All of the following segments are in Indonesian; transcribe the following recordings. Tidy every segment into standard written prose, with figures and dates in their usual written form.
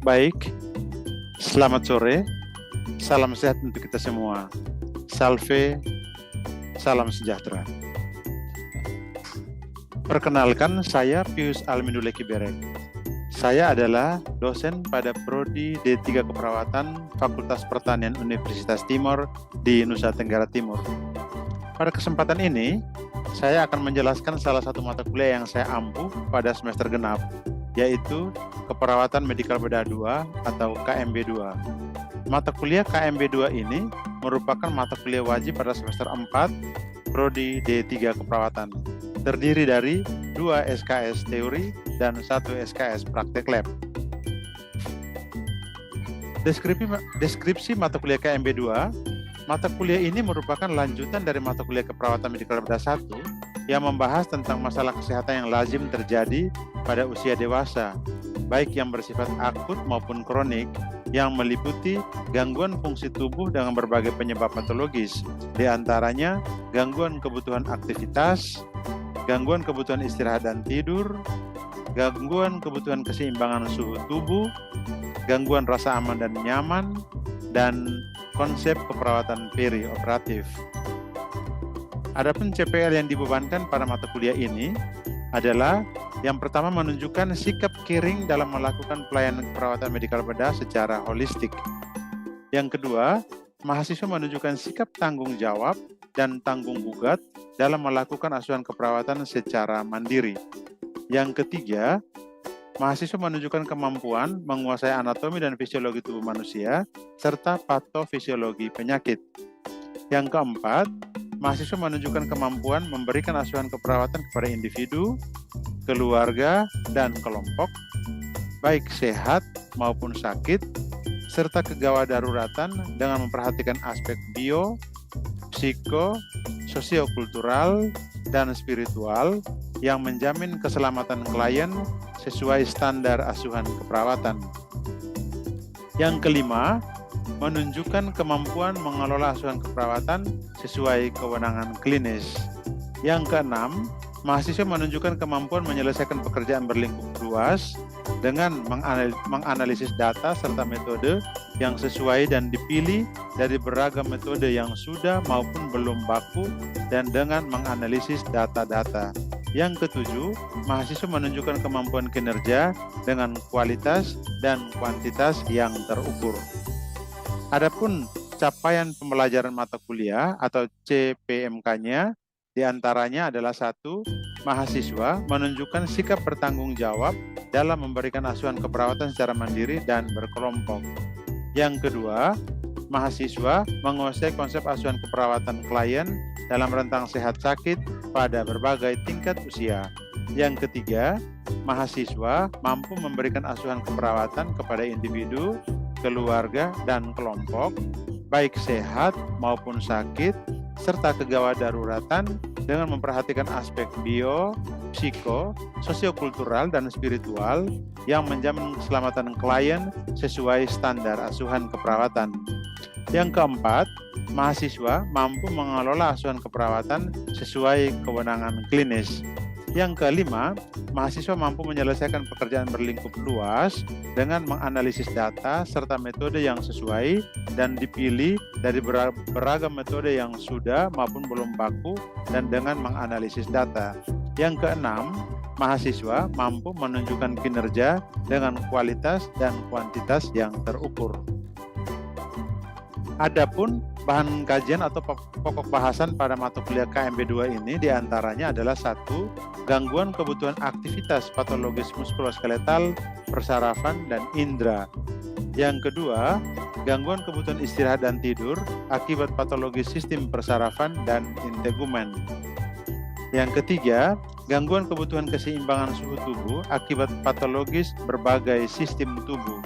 Baik, selamat sore. Salam sehat untuk kita semua. Salve, salam sejahtera. Perkenalkan, saya Pius Almindule Kiberek. Saya adalah dosen pada Prodi D3 Keperawatan Fakultas Pertanian Universitas Timor di Nusa Tenggara Timur. Pada kesempatan ini, saya akan menjelaskan salah satu mata kuliah yang saya ampuh pada semester genap, yaitu Keperawatan Medikal Bedah 2 atau KMB 2. Mata kuliah KMB 2 ini merupakan mata kuliah wajib pada semester 4 Prodi D3 Keperawatan. Terdiri dari 2 SKS teori dan 1 SKS praktek lab. Deskripsi mata kuliah KMB 2, mata kuliah ini merupakan lanjutan dari mata kuliah Keperawatan Medikal Bedah 1 yang membahas tentang masalah kesehatan yang lazim terjadi pada usia dewasa, baik yang bersifat akut maupun kronik, yang meliputi gangguan fungsi tubuh dengan berbagai penyebab patologis, di antaranya gangguan kebutuhan aktivitas, gangguan kebutuhan istirahat dan tidur, gangguan kebutuhan keseimbangan suhu tubuh, gangguan rasa aman dan nyaman, dan konsep keperawatan perioperatif. Adapun CPL yang dibebankan pada mata kuliah ini adalah yang pertama menunjukkan sikap caring dalam melakukan pelayanan keperawatan medikal bedah secara holistik. Yang kedua, mahasiswa menunjukkan sikap tanggung jawab dan tanggung gugat dalam melakukan asuhan keperawatan secara mandiri. Yang ketiga, mahasiswa menunjukkan kemampuan menguasai anatomi dan fisiologi tubuh manusia serta patofisiologi penyakit. Yang keempat, mahasiswa menunjukkan kemampuan memberikan asuhan keperawatan kepada individu, keluarga, dan kelompok, baik sehat maupun sakit, serta kegawat daruratan dengan memperhatikan aspek bio, psiko, sosiokultural, dan spiritual yang menjamin keselamatan klien sesuai standar asuhan keperawatan. Yang kelima, menunjukkan kemampuan mengelola asuhan keperawatan sesuai kewenangan klinis. Yang keenam, mahasiswa menunjukkan kemampuan menyelesaikan pekerjaan berlingkup luas dengan menganalisis data serta metode yang sesuai dan dipilih dari beragam metode yang sudah maupun belum baku dan dengan menganalisis data-data. Yang ketujuh, mahasiswa menunjukkan kemampuan kinerja dengan kualitas dan kuantitas yang terukur. Adapun capaian pembelajaran mata kuliah atau CPMK-nya diantaranya adalah 1. Mahasiswa menunjukkan sikap bertanggung jawab dalam memberikan asuhan keperawatan secara mandiri dan berkelompok. Yang kedua, mahasiswa menguasai konsep asuhan keperawatan klien dalam rentang sehat sakit pada berbagai tingkat usia. Yang ketiga, mahasiswa mampu memberikan asuhan keperawatan kepada individu, keluarga, dan kelompok, baik sehat maupun sakit, serta kegawat daruratan dengan memperhatikan aspek bio, psiko, sosiokultural, dan spiritual yang menjamin keselamatan klien sesuai standar asuhan keperawatan. Yang keempat, mahasiswa mampu mengelola asuhan keperawatan sesuai kewenangan klinis. Yang kelima, mahasiswa mampu menyelesaikan pekerjaan berlingkup luas dengan menganalisis data serta metode yang sesuai dan dipilih dari beragam metode yang sudah maupun belum baku dan dengan menganalisis data. Yang keenam, mahasiswa mampu menunjukkan kinerja dengan kualitas dan kuantitas yang terukur. Adapun bahan kajian atau pokok bahasan pada mata kuliah KMB 2 ini diantaranya adalah 1. Gangguan kebutuhan aktivitas patologis muskuloskeletal, persarafan, dan indera. Yang kedua, gangguan kebutuhan istirahat dan tidur akibat patologis sistem persarafan dan integumen. Yang ketiga, gangguan kebutuhan keseimbangan suhu tubuh akibat patologis berbagai sistem tubuh.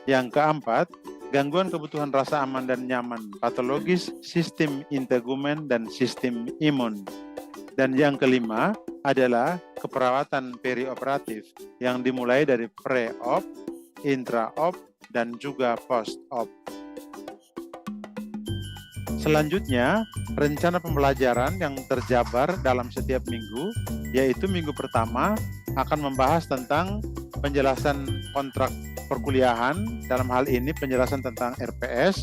Yang keempat, gangguan kebutuhan rasa aman dan nyaman, patologis, sistem integumen, dan sistem imun. Dan yang kelima adalah keperawatan perioperatif yang dimulai dari pre-op, intra-op, dan juga post-op. Selanjutnya, rencana pembelajaran yang terjabar dalam setiap minggu, yaitu minggu pertama akan membahas tentang penjelasan kontrak perkuliahan, dalam hal ini penjelasan tentang RPS,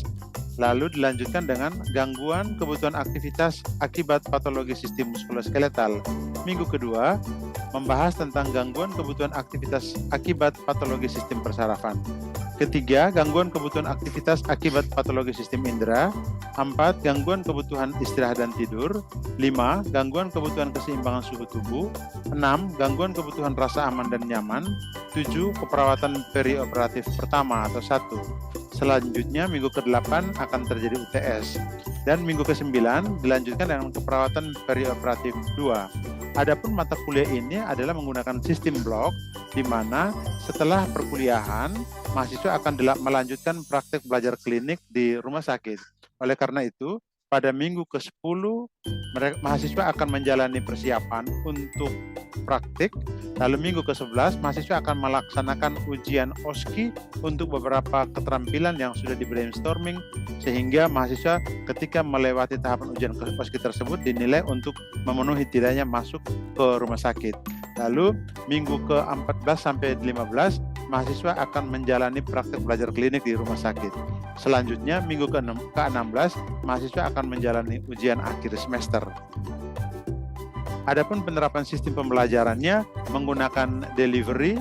lalu dilanjutkan dengan gangguan kebutuhan aktivitas akibat patologi sistem muskuloskeletal. Minggu kedua, membahas tentang gangguan kebutuhan aktivitas akibat patologi sistem persarafan. Ketiga, gangguan kebutuhan aktivitas akibat patologi sistem indera. 4, gangguan kebutuhan istirahat dan tidur. 5, gangguan kebutuhan keseimbangan suhu tubuh. 6, gangguan kebutuhan rasa aman dan nyaman. 7, keperawatan perioperatif pertama atau 1. Selanjutnya, minggu ke-8 akan terjadi UTS. Dan minggu ke-9 dilanjutkan dengan keperawatan perioperatif 2. Adapun mata kuliah ini adalah menggunakan sistem blok, di mana setelah perkuliahan, mahasiswa akan melanjutkan praktek belajar klinik di rumah sakit. Oleh karena itu, pada minggu ke-10, mahasiswa akan menjalani persiapan untuk praktik. Lalu minggu ke-11, mahasiswa akan melaksanakan ujian OSCE untuk beberapa keterampilan yang sudah di brainstorming, sehingga mahasiswa ketika melewati tahapan ujian OSCE tersebut dinilai untuk memenuhi tidaknya masuk ke rumah sakit. Lalu minggu ke-14 sampai 15, mahasiswa akan menjalani praktek belajar klinik di rumah sakit. Selanjutnya, minggu ke-16, mahasiswa akan menjalani ujian akhir semester. Adapun penerapan sistem pembelajarannya menggunakan delivery,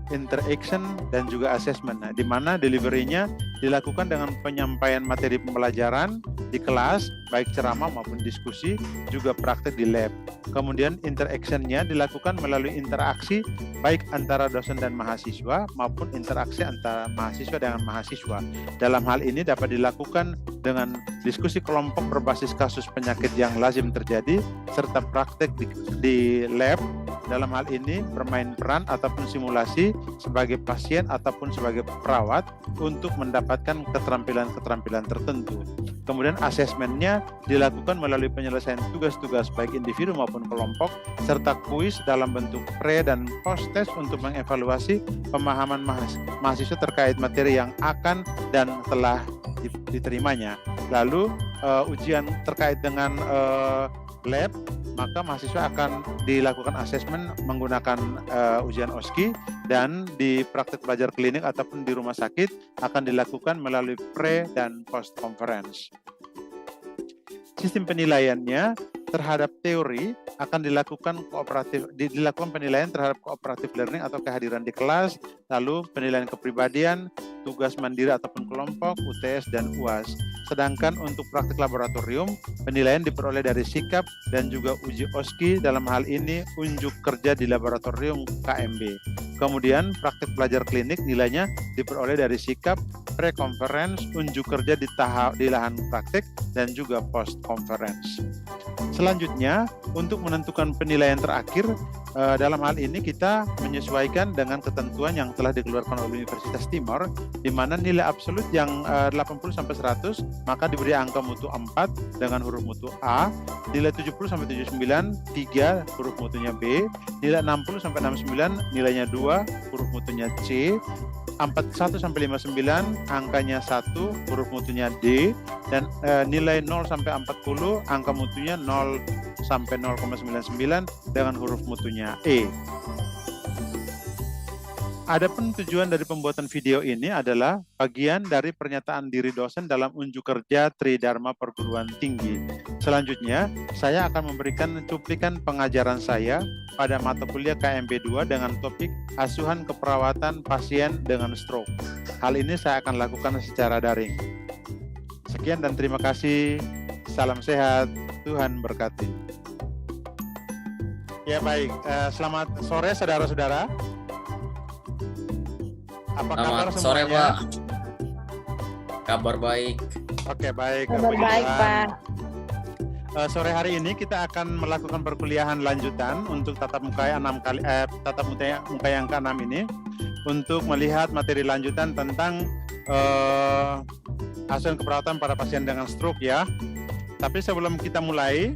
interaction, dan juga assessment. Nah, di mana delivery-nya dilakukan dengan penyampaian materi pembelajaran di kelas, baik ceramah maupun diskusi, juga praktek di lab. Kemudian interaction-nya dilakukan melalui interaksi baik antara dosen dan mahasiswa maupun interaksi antara mahasiswa dengan mahasiswa. Dalam hal ini dapat dilakukan dengan diskusi kelompok berbasis kasus penyakit yang lazim terjadi serta praktek di lab. Dalam hal ini bermain peran ataupun simulasi sebagai pasien ataupun sebagai perawat untuk mendapatkan keterampilan-keterampilan tertentu. Kemudian asesmennya dilakukan melalui penyelesaian tugas-tugas baik individu maupun kelompok, serta kuis dalam bentuk pre dan post test untuk mengevaluasi pemahaman mahasiswa terkait materi yang akan dan telah diterimanya. Lalu ujian terkait dengan lab, maka mahasiswa akan dilakukan asesmen menggunakan ujian OSCE, dan di praktek belajar klinik ataupun di rumah sakit akan dilakukan melalui pre dan post conference. Sistem penilaiannya terhadap teori akan dilakukan penilaian terhadap cooperative learning atau kehadiran di kelas, lalu penilaian kepribadian, tugas mandiri ataupun kelompok, UTS dan UAS. Sedangkan untuk praktik laboratorium, penilaian diperoleh dari sikap dan juga uji OSCE, dalam hal ini unjuk kerja di laboratorium KMB. Kemudian praktik belajar klinik nilainya diperoleh dari sikap, pre-conference, unjuk kerja di lahan praktik, dan juga post-conference. Selanjutnya, untuk menentukan penilaian terakhir, dalam hal ini kita menyesuaikan dengan ketentuan yang telah dikeluarkan oleh Universitas Timor, di mana nilai absolut yang 80-100 maka diberi angka mutu 4 dengan huruf mutu A, nilai 70-79 3 huruf mutunya B, nilai 60-69 nilainya 2 huruf mutunya C, 41-59 angkanya 1 huruf mutunya D, dan nilai 0-40 angka mutunya 0 sampai 0,99 dengan huruf mutunya E. Adapun tujuan dari pembuatan video ini adalah bagian dari pernyataan diri dosen dalam unjuk kerja Tridharma Perguruan Tinggi. Selanjutnya, saya akan memberikan cuplikan pengajaran saya pada mata kuliah KMB 2 dengan topik asuhan keperawatan pasien dengan stroke. Hal ini saya akan lakukan secara daring. Sekian dan terima kasih. Salam sehat, Tuhan berkati. Ya baik, selamat sore saudara-saudara. Apa kabar semuanya? Sore Pak. Kabar baik. Oke baik. Kabar baik Pak. Sore hari ini kita akan melakukan perkuliahan lanjutan untuk tatap muka yang ke-6 ini, untuk melihat materi lanjutan tentang asuhan keperawatan pada pasien dengan stroke ya. Tapi sebelum kita mulai,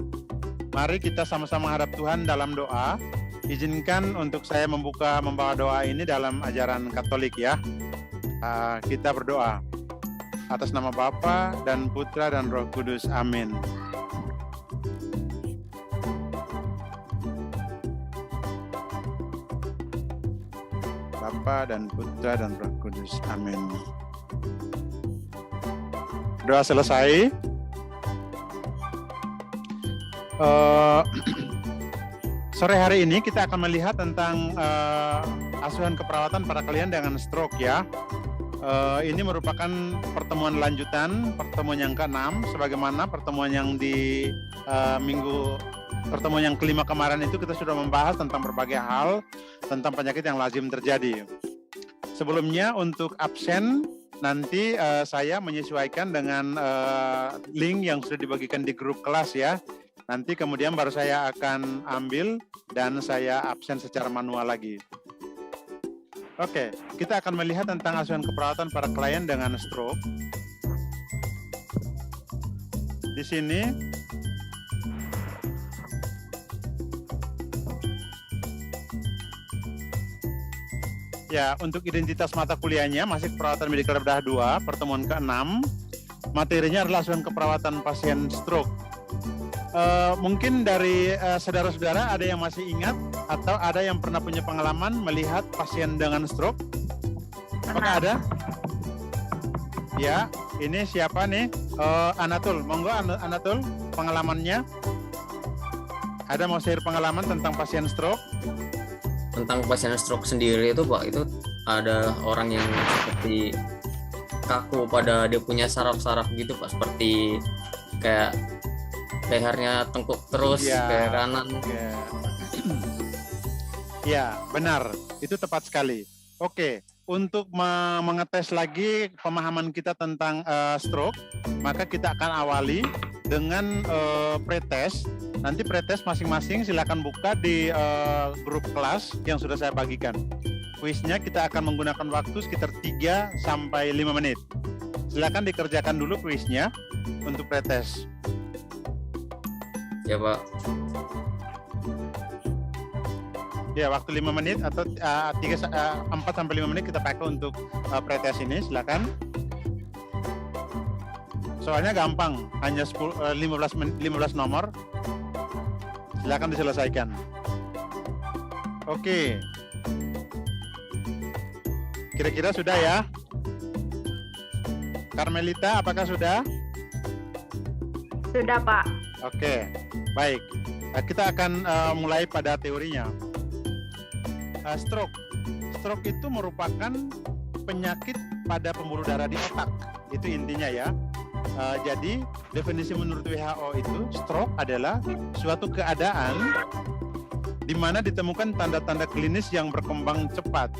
mari kita sama-sama menghadap Tuhan dalam doa. Izinkan untuk saya membawa doa ini dalam ajaran Katolik ya. Kita berdoa. Atas nama Bapa dan Putra dan Roh Kudus. Amin. Bapa dan Putra dan Roh Kudus. Amin. Doa selesai. Sore hari ini kita akan melihat tentang asuhan keperawatan pada kalian dengan stroke ya. Ini merupakan pertemuan lanjutan, pertemuan yang ke-6, sebagaimana pertemuan yang di pertemuan yang kelima kemarin itu kita sudah membahas tentang berbagai hal tentang penyakit yang lazim terjadi. Sebelumnya untuk absen nanti saya menyesuaikan dengan link yang sudah dibagikan di grup kelas ya. Nanti kemudian baru saya akan ambil dan saya absen secara manual lagi. Oke, kita akan melihat tentang asuhan keperawatan para klien dengan stroke. Di sini ya, untuk identitas mata kuliahnya masih keperawatan medikal bedah 2, pertemuan ke-6. Materinya adalah asuhan keperawatan pasien stroke. Mungkin dari saudara-saudara ada yang masih ingat atau ada yang pernah punya pengalaman melihat pasien dengan stroke? Apakah ada? Ya, ini siapa nih? Anatul, monggo Anatul, pengalamannya. Ada mau share pengalaman tentang pasien stroke? Tentang pasien stroke sendiri itu Pak, itu ada orang yang seperti kaku pada dia punya saraf-saraf gitu Pak, seperti kayak lehernya tengkuk terus ke kanan. Ya, benar. Itu tepat sekali. Oke, untuk mengetes lagi pemahaman kita tentang stroke, maka kita akan awali dengan pretest. Nanti pretest masing-masing silakan buka di grup kelas yang sudah saya bagikan. Kuisnya kita akan menggunakan waktu sekitar 3 sampai 5 menit. Silakan dikerjakan dulu kuisnya untuk pretest. Ya Pak. Ya, waktu 5 menit atau 4 sampai 5 menit kita pakai untuk pretest ini, silakan. Soalnya gampang, hanya 15 nomor. Silakan diselesaikan. Oke. Kira-kira sudah ya? Carmelita, apakah sudah? Sudah, Pak. Oke, baik. Kita akan mulai pada teorinya. Stroke itu merupakan penyakit pada pembuluh darah di otak. Itu intinya ya. Jadi definisi menurut WHO itu stroke adalah suatu keadaan di mana ditemukan tanda-tanda klinis yang berkembang cepat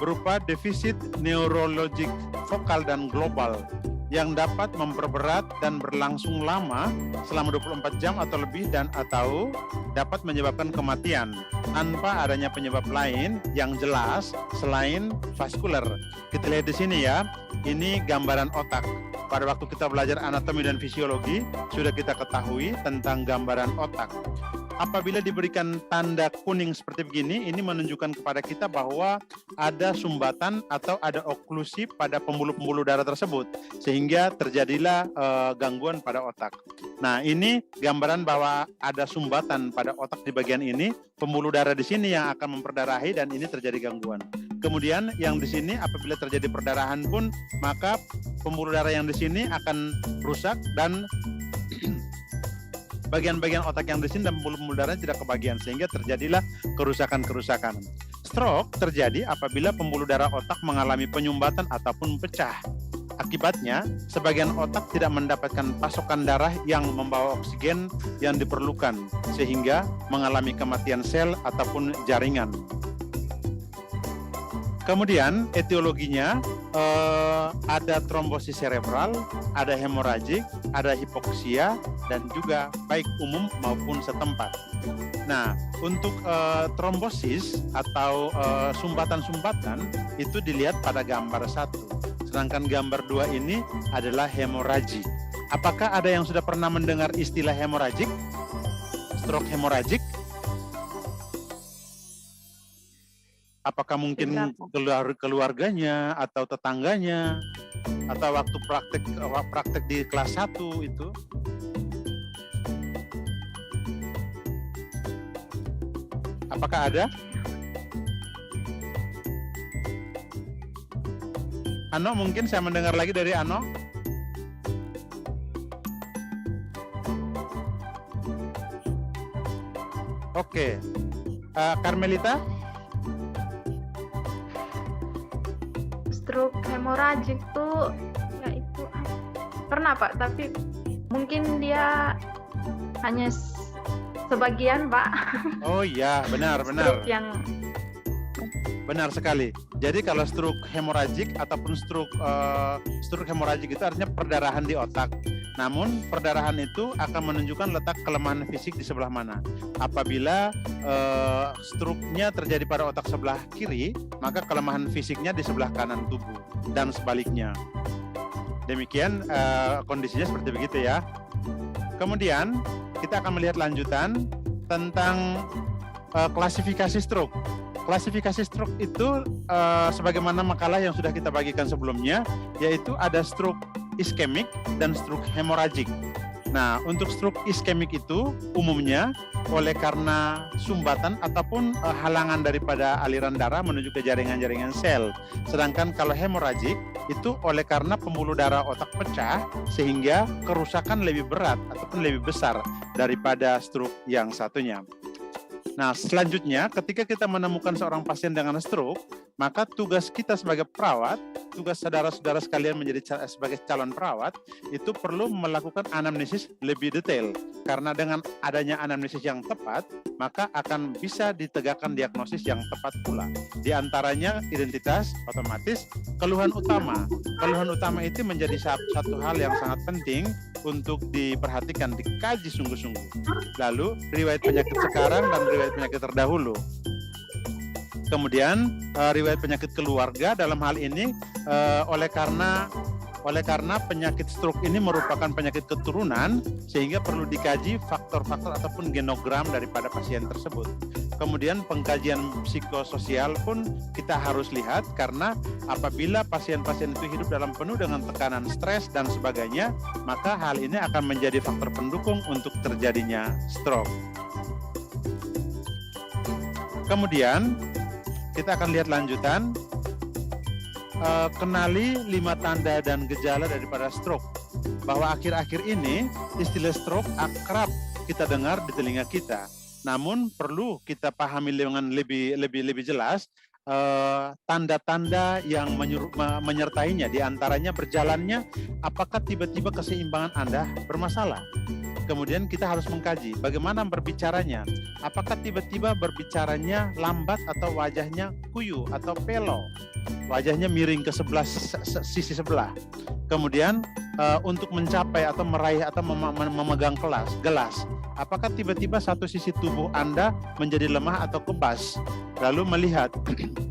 berupa defisit neurologik vokal dan global yang dapat memperberat dan berlangsung lama selama 24 jam atau lebih dan atau dapat menyebabkan kematian tanpa adanya penyebab lain yang jelas selain vaskuler. Kita lihat di sini ya, ini gambaran otak. Pada waktu kita belajar anatomi dan fisiologi, sudah kita ketahui tentang gambaran otak. Apabila diberikan tanda kuning seperti begini, ini menunjukkan kepada kita bahwa ada sumbatan atau ada oklusi pada pembuluh-pembuluh darah tersebut, sehingga terjadilah gangguan pada otak. Nah, ini gambaran bahwa ada sumbatan pada otak di bagian ini, pembuluh darah di sini yang akan memperdarahi dan ini terjadi gangguan. Kemudian yang di sini apabila terjadi perdarahan pun, maka pembuluh darah yang di sini akan rusak dan bagian-bagian otak yang di sini dan pembuluh darah tidak kebagian sehingga terjadilah kerusakan-kerusakan. Stroke terjadi apabila pembuluh darah otak mengalami penyumbatan ataupun pecah. Akibatnya, sebagian otak tidak mendapatkan pasokan darah yang membawa oksigen yang diperlukan sehingga mengalami kematian sel ataupun jaringan. Kemudian etiologinya ada trombosis cerebral, ada hemoragik, ada hipoksia, dan juga baik umum maupun setempat. Nah, untuk trombosis atau sumbatan-sumbatan itu dilihat pada gambar 1. Sedangkan gambar 2 ini adalah hemoragi. Apakah ada yang sudah pernah mendengar istilah hemoragik? Stroke hemoragik? Apakah mungkin keluarganya atau tetangganya atau waktu praktek di kelas 1 itu? Apakah ada? Ano, mungkin saya mendengar lagi dari Ano. Oke. Carmelita? Stroke hemoragik tuh ya itu pernah Pak, tapi mungkin dia hanya sebagian Pak. Oh iya, benar. Stroke yang Benar sekali. Jadi kalau stroke hemoragik ataupun stroke hemoragik itu artinya perdarahan di otak. Namun perdarahan itu akan menunjukkan letak kelemahan fisik di sebelah mana. Apabila stroke-nya terjadi pada otak sebelah kiri, maka kelemahan fisiknya di sebelah kanan tubuh dan sebaliknya. Demikian kondisinya seperti begitu ya. Kemudian kita akan melihat lanjutan tentang klasifikasi stroke. Klasifikasi stroke itu sebagaimana makalah yang sudah kita bagikan sebelumnya, yaitu ada stroke iskemik dan stroke hemoragik. Nah, untuk stroke iskemik itu umumnya oleh karena sumbatan ataupun halangan daripada aliran darah menuju ke jaringan-jaringan sel. Sedangkan kalau hemoragik itu oleh karena pembuluh darah otak pecah sehingga kerusakan lebih berat ataupun lebih besar daripada stroke yang satunya. Nah, selanjutnya ketika kita menemukan seorang pasien dengan stroke, maka tugas kita sebagai perawat, tugas saudara-saudara sekalian menjadi sebagai calon perawat, itu perlu melakukan anamnesis lebih detail. Karena dengan adanya anamnesis yang tepat, maka akan bisa ditegakkan diagnosis yang tepat pula. Di antaranya identitas, otomatis, keluhan utama. Keluhan utama itu menjadi satu hal yang sangat penting untuk diperhatikan, dikaji sungguh-sungguh. Lalu riwayat penyakit sekarang dan riwayat penyakit terdahulu. Kemudian riwayat penyakit keluarga dalam hal ini oleh karena penyakit stroke ini merupakan penyakit keturunan sehingga perlu dikaji faktor-faktor ataupun genogram daripada pasien tersebut. Kemudian pengkajian psikososial pun kita harus lihat karena apabila pasien-pasien itu hidup dalam penuh dengan tekanan stres dan sebagainya, maka hal ini akan menjadi faktor pendukung untuk terjadinya stroke. Kemudian kita akan lihat lanjutan, kenali 5 tanda dan gejala daripada stroke. Bahwa akhir-akhir ini istilah stroke akrab kita dengar di telinga kita. Namun perlu kita pahami dengan lebih jelas tanda-tanda yang menyertainya. Di antaranya berjalannya, apakah tiba-tiba keseimbangan Anda bermasalah? Kemudian kita harus mengkaji bagaimana berbicaranya. Apakah tiba-tiba berbicaranya lambat atau wajahnya kuyu atau pelo? Wajahnya miring ke sisi sebelah. Kemudian untuk mencapai atau meraih atau memegang gelas. Apakah tiba-tiba satu sisi tubuh Anda menjadi lemah atau kebas? Lalu melihat,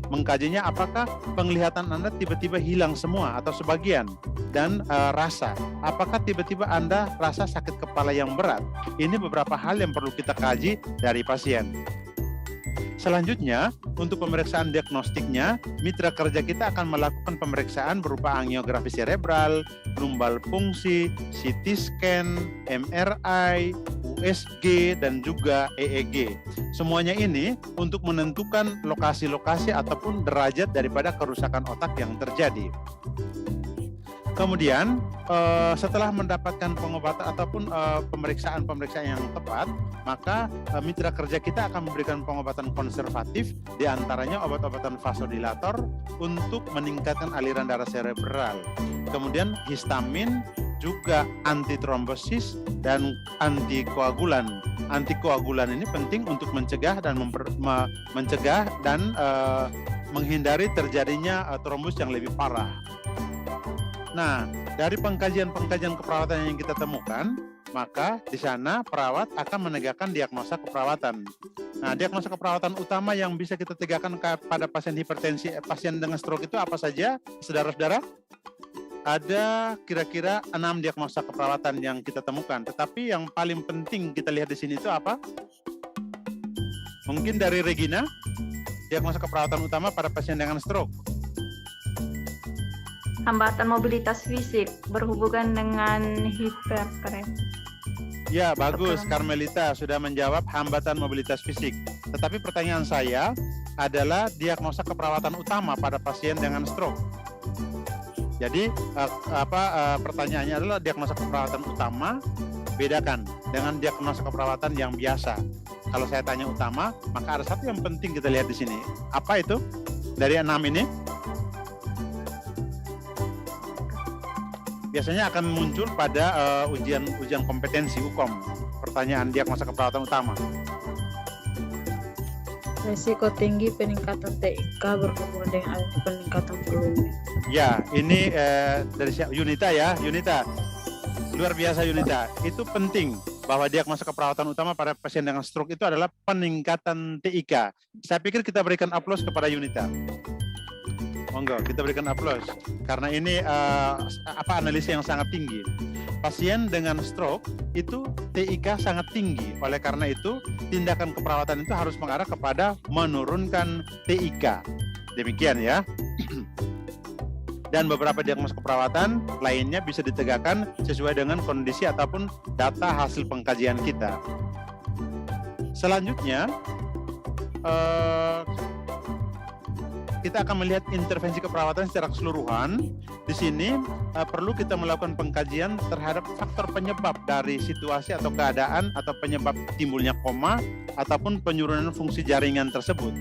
mengkajinya apakah penglihatan Anda tiba-tiba hilang semua atau sebagian? Dan rasa, apakah tiba-tiba Anda rasa sakit kepala yang berat? Ini beberapa hal yang perlu kita kaji dari pasien. Selanjutnya, untuk pemeriksaan diagnostiknya, mitra kerja kita akan melakukan pemeriksaan berupa angiografi cerebral, lumbal fungsi, CT scan, MRI, USG, dan juga EEG. Semuanya ini untuk menentukan lokasi-lokasi ataupun derajat daripada kerusakan otak yang terjadi. Kemudian setelah mendapatkan pengobatan ataupun pemeriksaan yang tepat, maka mitra kerja kita akan memberikan pengobatan konservatif, diantaranya obat-obatan vasodilator untuk meningkatkan aliran darah cerebral. Kemudian histamin, juga antitrombosis dan antikoagulan. Antikoagulan ini penting untuk mencegah dan menghindari terjadinya trombus yang lebih parah. Nah, dari pengkajian keperawatan yang kita temukan, maka di sana perawat akan menegakkan diagnosa keperawatan. Nah, diagnosa keperawatan utama yang bisa kita tegakkan pada pasien hipertensi, pasien dengan stroke itu apa saja, saudara-saudara? Ada kira-kira 6 diagnosa keperawatan yang kita temukan. Tetapi yang paling penting kita lihat di sini itu apa? Mungkin dari Regina? diagnosa keperawatan utama pada pasien dengan stroke. Hambatan mobilitas fisik berhubungan dengan hiperpres. Ya, bagus. Carmelita sudah menjawab hambatan mobilitas fisik. Tetapi pertanyaan saya adalah diagnosa keperawatan utama pada pasien dengan stroke. Jadi pertanyaannya adalah diagnosa keperawatan utama, bedakan dengan diagnosa keperawatan yang biasa. Kalau saya tanya utama, maka ada satu yang penting kita lihat di sini. Apa itu? Dari 6 ini? Biasanya akan muncul pada ujian kompetensi UKOM. Pertanyaan diagnosa keperawatan utama. Risiko tinggi peningkatan TIK berhubungan dengan adanya peningkatan volume. Ya, ini dari Yunita ya, Yunita. Luar biasa Yunita. Itu penting bahwa diagnosa keperawatan utama pada pasien dengan stroke itu adalah peningkatan TIK. Saya pikir kita berikan aplaus kepada Yunita. Monggo, kita berikan aplaus karena ini analisis yang sangat tinggi. Pasien dengan stroke itu TIK sangat tinggi. Oleh karena itu, tindakan keperawatan itu harus mengarah kepada menurunkan TIK. Demikian ya. Dan beberapa diagnosa keperawatan lainnya bisa ditegakkan sesuai dengan kondisi ataupun data hasil pengkajian kita. Selanjutnya, kita akan melihat intervensi keperawatan secara keseluruhan. Di sini perlu kita melakukan pengkajian terhadap faktor penyebab dari situasi atau keadaan atau penyebab timbulnya koma ataupun penurunan fungsi jaringan tersebut.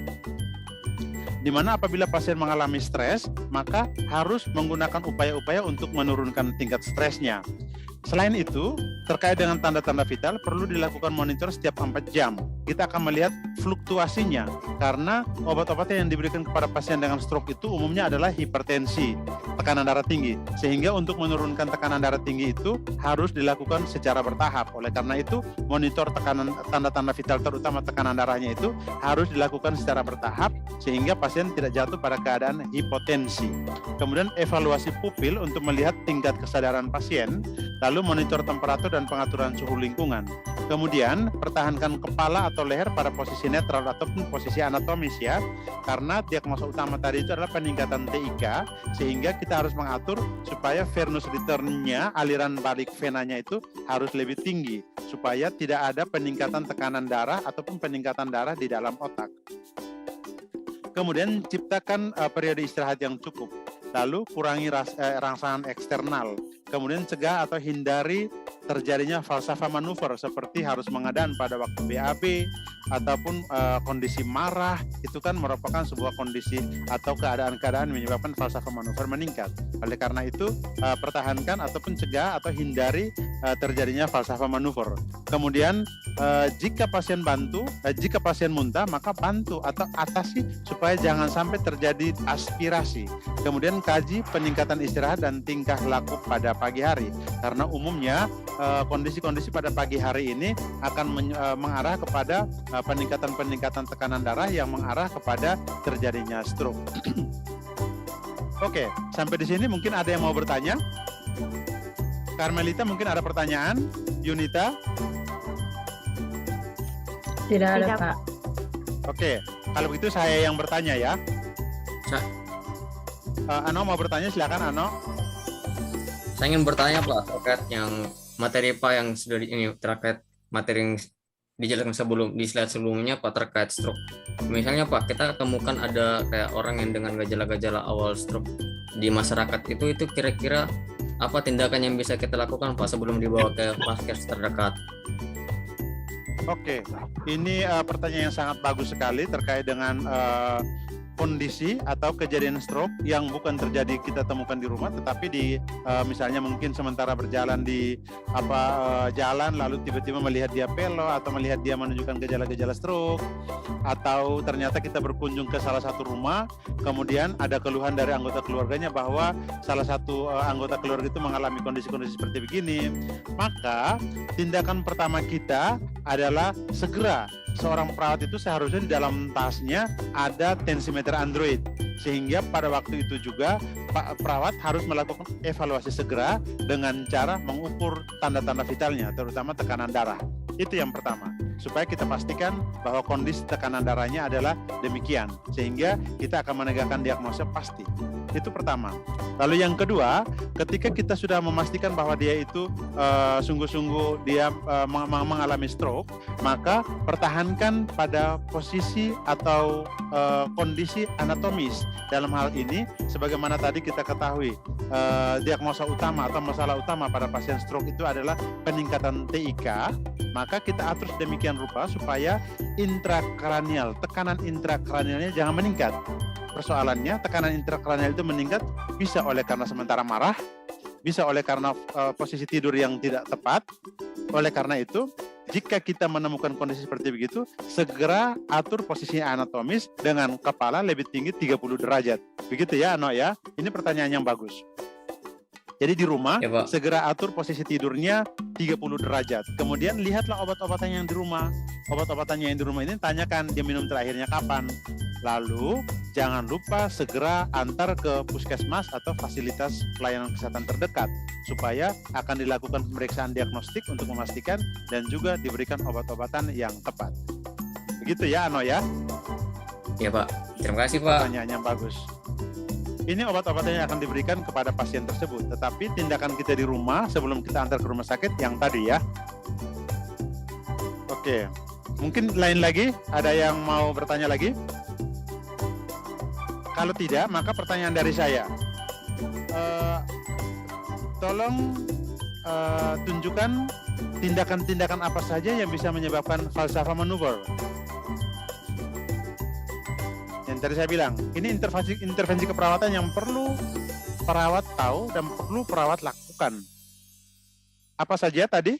Di mana apabila pasien mengalami stres, maka harus menggunakan upaya-upaya untuk menurunkan tingkat stresnya. Selain itu, terkait dengan tanda-tanda vital perlu dilakukan monitor setiap 4 jam. Kita akan melihat fluktuasinya karena obat-obatan yang diberikan kepada pasien dengan stroke itu umumnya adalah hipertensi, tekanan darah tinggi. Sehingga untuk menurunkan tekanan darah tinggi itu harus dilakukan secara bertahap. Oleh karena itu, monitor tekanan tanda-tanda vital terutama tekanan darahnya itu harus dilakukan secara bertahap sehingga pasien tidak jatuh pada keadaan hipotensi. Kemudian evaluasi pupil untuk melihat tingkat kesadaran pasien, lalu monitor temperatur dan pengaturan suhu lingkungan. Kemudian pertahankan kepala atau leher pada posisi netral ataupun posisi anatomis ya, karena diagnosa utama tadi itu adalah peningkatan TIK, sehingga kita harus mengatur supaya venous return-nya, aliran balik venanya itu harus lebih tinggi, supaya tidak ada peningkatan tekanan darah ataupun peningkatan darah di dalam otak. Kemudian ciptakan periode istirahat yang cukup, lalu kurangi rangsangan eksternal, kemudian cegah atau hindari terjadinya falsafah manuver seperti harus mengadaan pada waktu BAB ataupun kondisi marah. Itu kan merupakan sebuah kondisi atau keadaan-keadaan menyebabkan falsafah manuver meningkat. Oleh karena itu pertahankan ataupun cegah atau hindari terjadinya falsafah manuver. Kemudian jika pasien muntah maka bantu atau atasi supaya jangan sampai terjadi aspirasi. Kemudian kaji peningkatan istirahat dan tingkah laku pada pagi hari, karena umumnya kondisi-kondisi pada pagi hari ini akan mengarah kepada peningkatan tekanan darah yang mengarah kepada terjadinya stroke. Oke, sampai di sini mungkin ada yang mau bertanya? Carmelita mungkin ada pertanyaan? Yunita? Tidak ada, Tidak. Pak. Oke, kalau begitu saya yang bertanya ya. Ano mau bertanya, silakan Ano. Saya ingin bertanya Pak terkait yang materi Pak yang sudah ini terkait materi yang dijelaskan di slide sebelumnya Pak terkait stroke. Misalnya Pak, kita temukan ada kayak orang yang dengan gejala-gejala awal stroke di masyarakat itu kira-kira apa tindakan yang bisa kita lakukan Pak sebelum dibawa ke vaskes terdekat? Oke, ini pertanyaan yang sangat bagus sekali terkait dengan kondisi atau kejadian stroke yang bukan terjadi kita temukan di rumah, tetapi di misalnya mungkin sementara berjalan di jalan lalu tiba-tiba melihat dia pelo atau melihat dia menunjukkan gejala-gejala stroke, atau ternyata kita berkunjung ke salah satu rumah kemudian ada keluhan dari anggota keluarganya bahwa salah satu anggota keluarga itu mengalami kondisi-kondisi seperti begini, maka tindakan pertama kita adalah segera seorang perawat itu seharusnya di dalam tasnya ada tensimeter Android, sehingga pada waktu itu juga Pak perawat harus melakukan evaluasi segera dengan cara mengukur tanda-tanda vitalnya, terutama tekanan darah. Itu yang pertama, supaya kita pastikan bahwa kondisi tekanan darahnya adalah demikian, sehingga kita akan menegakkan diagnosa pasti. Itu pertama. Lalu yang kedua, ketika kita sudah memastikan bahwa dia itu sungguh-sungguh dia mengalami stroke, maka pertahankan pada posisi atau kondisi anatomis. Dalam hal ini, sebagaimana tadi kita ketahui, diagnosa utama atau masalah utama pada pasien stroke itu adalah peningkatan TIK, maka kita atur sedemikian rupa supaya intrakranial, tekanan intrakranialnya jangan meningkat. Persoalannya, tekanan intrakranial itu meningkat bisa oleh karena sementara marah, bisa oleh karena posisi tidur yang tidak tepat. Oleh karena itu, jika kita menemukan kondisi seperti begitu, segera atur posisi anatomis dengan kepala lebih tinggi 30 derajat. Begitu ya, Ano ya. Ini pertanyaan yang bagus. Jadi di rumah, Ya, Pak. segera atur posisi tidurnya 30 derajat. Kemudian lihatlah obat-obatan yang di rumah. Obat-obatannya yang di rumah ini tanyakan dia minum terakhirnya kapan. Lalu jangan lupa segera antar ke puskesmas atau fasilitas pelayanan kesehatan terdekat supaya akan dilakukan pemeriksaan diagnostik untuk memastikan dan juga diberikan obat-obatan yang tepat. Begitu ya, Ano ya. Ya, Pak. Terima kasih, Pak. Pertanyaan yang bagus. Ini obat-obatan yang akan diberikan kepada pasien tersebut, tetapi tindakan kita di rumah sebelum kita antar ke rumah sakit yang tadi ya. Oke, mungkin lain lagi, ada yang mau bertanya lagi? Kalau tidak, maka pertanyaan dari saya. Tolong tunjukkan tindakan-tindakan apa saja yang bisa menyebabkan falsafah manuver. Yang tadi saya bilang, ini intervensi keperawatan yang perlu perawat tahu dan perlu perawat lakukan. Apa saja tadi?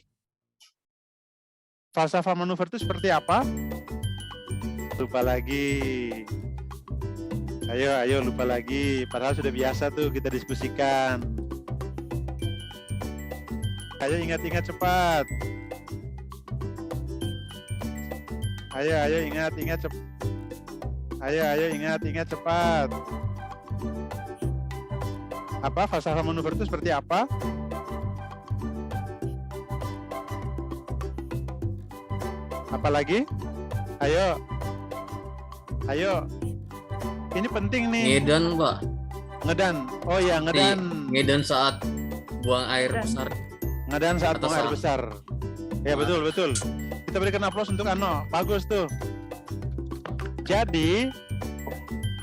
Falsafah manuver itu seperti apa? Lupa lagi. Ayo lupa lagi. Padahal sudah biasa tuh kita diskusikan. Ayo ingat-ingat cepat. Ayo ingat-ingat cepat. Ayo ingat cepat. Apa falsafah manuver itu seperti apa? Apalagi? Ayo. Ini penting nih. Ngedan, Pak. Ngedan. Oh ya, ngedan. Ngedan saat buang air besar. Ngedan saat Atau buang air saat- besar. Ya betul. Kita berikan aplaus untuk Ano. Bagus tuh. Jadi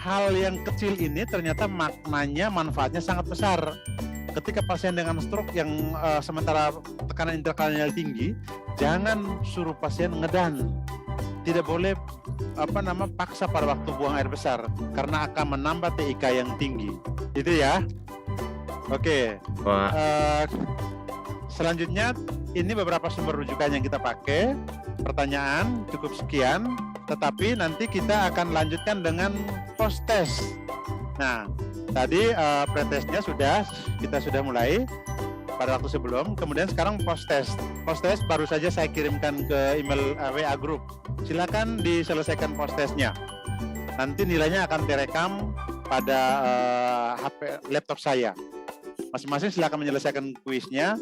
hal yang kecil ini ternyata maknanya, manfaatnya sangat besar. Ketika pasien dengan stroke yang sementara tekanan intrakranial tinggi, jangan suruh pasien ngedan. Tidak boleh paksa pada waktu buang air besar karena akan menambah TIK yang tinggi. Itu ya. Oke. Pak. Selanjutnya ini beberapa sumber rujukan yang kita pakai. Pertanyaan cukup sekian, tetapi nanti kita akan lanjutkan dengan post test. Nah, tadi pretestnya kita sudah mulai pada waktu sebelum, kemudian sekarang post test. Post test baru saja saya kirimkan ke email WA group. Silakan diselesaikan post testnya. Nanti nilainya akan direkam pada HP laptop saya. Masing-masing silakan menyelesaikan kuisnya.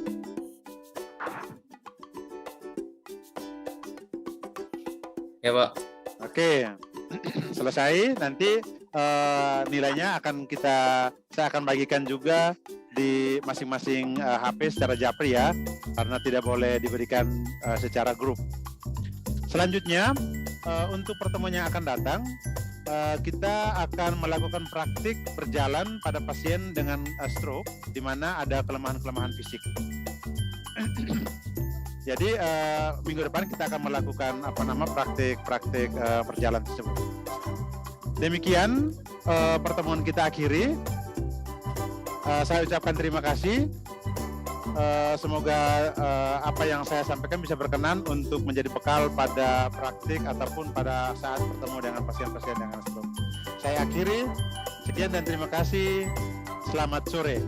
Ya, Pak. Oke, selesai. Nanti nilainya saya akan bagikan juga di masing-masing HP secara japri ya, karena tidak boleh diberikan secara grup. Selanjutnya, untuk pertemuan yang akan datang, kita akan melakukan praktik berjalan pada pasien dengan stroke, di mana ada kelemahan-kelemahan fisik. Jadi minggu depan kita akan melakukan praktik berjalan tersebut. Demikian pertemuan kita akhiri. Saya ucapkan terima kasih. Semoga apa yang saya sampaikan bisa berkenan untuk menjadi bekal pada praktik ataupun pada saat bertemu dengan pasien-pasien dengan stroke. Saya akhiri. Sekian dan terima kasih. Selamat sore.